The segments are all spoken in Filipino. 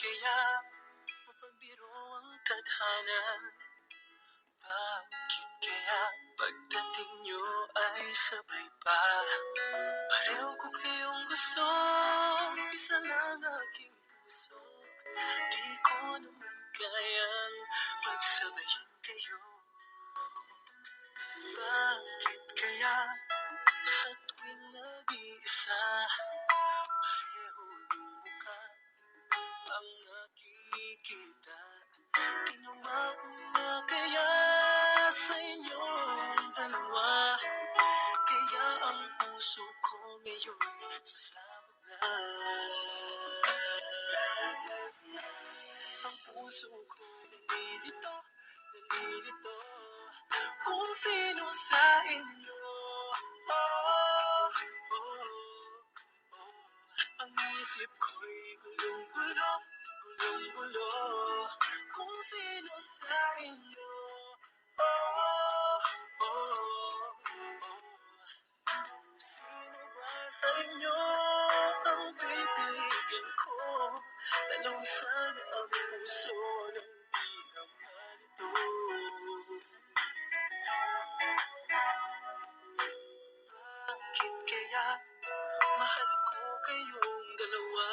kaya mapagbiro ang tadhana? Bakit kaya pagdating nyo ay sabay pa? Pareho ko kayong gusto, isa lang aking puso. Di ko naman kayang pagsabayin kayo. Bakit kaya sa tuwing nag-iisa, pareho yung mukha ang nakikita? Tinumauna kaya sa inyong dalawa, kaya ang puso ko ngayon sasabog na. Ang puso ko nalilito, nalilito kung sino sa inyo. Oh, oh, oh. Ang isip ko'y gulong-gulo, gulong-gulo kung sino sa inyo. Oh, oh, oh. Sino ba sa inyo ang pipiliin ko? Tanong sana ang puso ng di naman ito. Bakit kaya mahal ko kayong dalawa?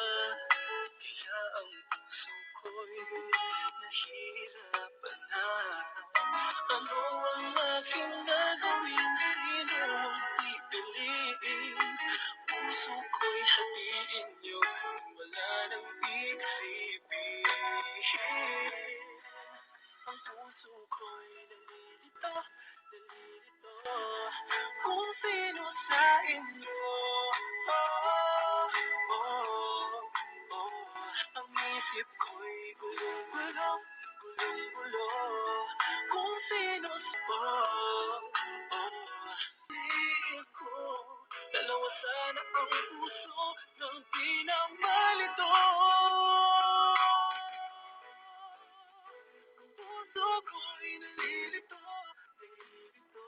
Kaya ang puso ko'y nahihirapan na. Ano ang aking gagawin? Sino ang pipiliin? Puso ko'y hatiin nyo kung wala nang isipin. Ang puso ko'y nalilito, nalilito kung sino sa inyo. Oh, oh, oh. Ang isip ko'y gulong-gulo, gulong-gulo kung sino sa oh, oh. Liit ko, dalawa sana ang puso ng di na malito. Puso ko'y nalilito, nalilito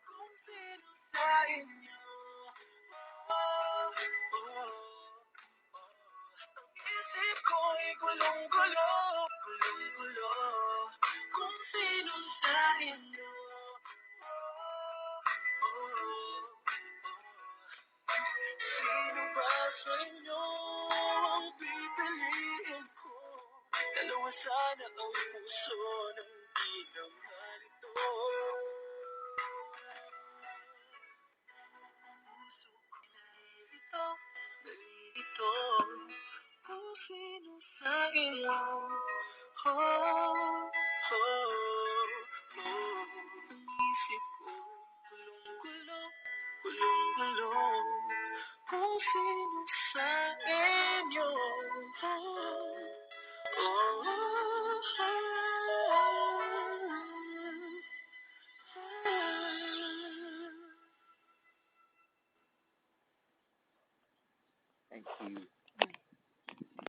kung sino sa inyo. Oh, oh, oh. Ang isip ko'y gulong-gulo, gulong-gulo kung sino sa inyo. Oh, oh, oh. Sino ba sa inyo ang pipiliin ko? Dalawa sana ang puso ng di naman ito. Puso ko nalilito, nalilito kung sino sa inyo. Oh, oh, oh. Ang isip ko gulong-gulo, gulong-gulo kung sino sa inyo. Oh, oh, oh. Thank you.